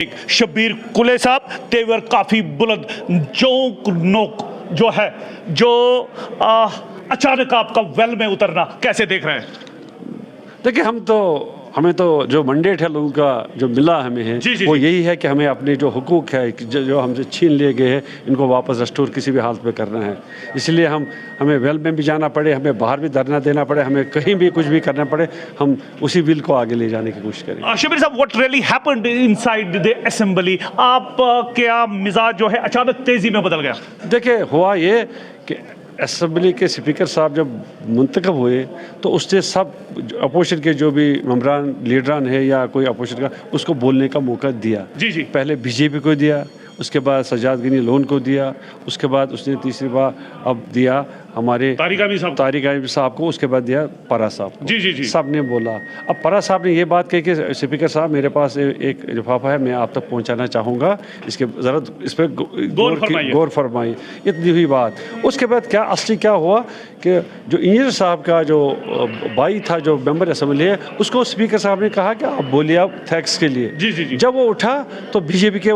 शब्बीर कुले साहब तेवर काफी बुलंद जोक नोक जो है जो अचानक आपका वेल में उतरना कैसे देख रहे हैं? देखिए हमें तो जो मैंडेट है लोगों का जो मिला हमें है वो यही है कि हमें अपने जो हुकूक है जो हमसे छीन लिए गए हैं इनको वापस रेस्टोर किसी भी हालत में करना है। इसलिए हमें वेल में भी जाना पड़े, हमें बाहर भी धरना देना पड़े, हमें कहीं भी कुछ भी करना पड़े, हम उसी बिल को आगे ले जाने की कोशिश करें। शब्बीर साहब, what really happened inside the assembly? आप क्या मिजाज जो है अचानक तेजी में बदल गया? देखिए हुआ ये कि असेंबली के स्पीकर साहब जब मुंतखब हुए तो उससे सब अपोजिशन के जो भी मेंबरान लीडरान है या कोई अपोजिशन का उसको बोलने का मौका दिया। जी। पहले बीजेपी को दिया, उसके बाद सज्जाद गनी लोन को दिया, उसके बाद उसने तीसरी बार अब दिया हमारे तारिक आमिर साहब को, उसके बाद दिया परा साहब को। जी। सब ने बोला। अब परा साहब ने ये बात कही कि स्पीकर साहब मेरे पास एक लिफाफा है, मैं आप तक पहुंचाना चाहूँगा, इसके ज़रा इस पर गौर फरमाइए। इतनी हुई बात। उसके बाद क्या असली क्या हुआ कि जो इंजीनियर साहब का जो भाई था जो मेंबर असेंबली है उसको स्पीकर साहब ने कहा कि आप बोलिए आप थैक्स के लिए। जी। जब वो उठा तो बीजेपी के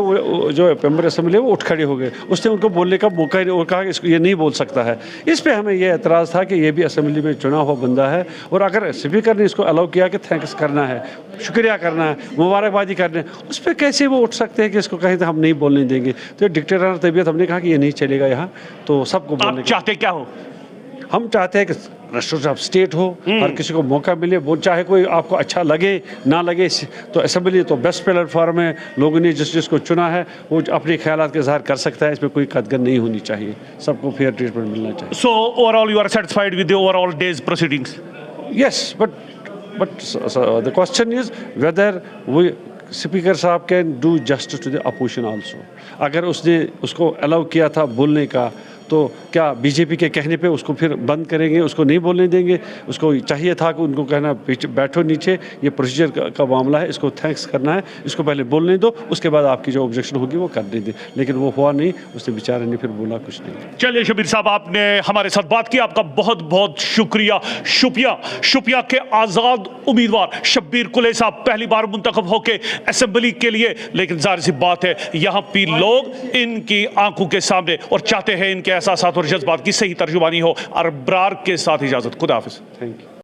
जो मेंबर असेंबली है वो उठ खड़े हो गए, उसने उनको बोलने का मौका ही नहीं और कहा कि इसको ये नहीं बोल सकता है। इस पे हमें ये एतराज़ था कि ये भी असेंबली में चुना हुआ बंदा है और अगर स्पीकर ने इसको अलाउ किया कि थैंक्स करना है, शुक्रिया करना है, मुबारकबादी करना है, उस पर कैसे वो उठ सकते हैं कि इसको कहीं तो हम नहीं बोलने देंगे? तो डिक्टेटर तबीयत हमने कहा कि ये नहीं चलेगा यहाँ, तो सबको बोलने। आप चाहते क्या हो? हम चाहते हैं कि रेस्टोरेंट ऑफ स्टेट हो, हर किसी को मौका मिले, वो चाहे कोई आपको अच्छा लगे ना लगे, तो असेंबली तो बेस्ट प्लेटफॉर्म है, लोगों ने जिसको चुना है वो अपने ख्यालात के इज़हार कर सकता है, इसमें कोई कदगन नहीं होनी चाहिए, सबको फेयर ट्रीटमेंट मिलना चाहिए। So overall you are satisfied with the overall day's proceedings? Yes, but the question is whether we speaker साहब can do justice to the opposition also. अगर उसने उसको अलाउ किया था बोलने का तो क्या बीजेपी के कहने पे उसको फिर बंद करेंगे, उसको नहीं बोलने देंगे? उसको चाहिए था कि उनको कहना बैठो नीचे, ये प्रोसीजर का मामला है, इसको थैंक्स करना है, इसको पहले बोलने दो, उसके बाद आपकी जो ऑब्जेक्शन होगी वो करने दें। लेकिन वो हुआ नहीं, उसने बेचारे ने फिर बोला कुछ नहीं। चलिए शब्बीर साहब, आपने हमारे साथ बात की, आपका बहुत बहुत शुक्रिया। शुपिया के आज़ाद उम्मीदवार शब्बीर कुले साहब पहली बार मुंतखब होके असेंबली के लिए, लेकिन जाहिर सी बात है यहाँ पे लोग इनकी आंखों के सामने और चाहते हैं इनके एहसासात और जज्बात की सही तर्जुमानी हो। अरब्रार के साथ इजाजत, खुदा हाफिज। Thank you.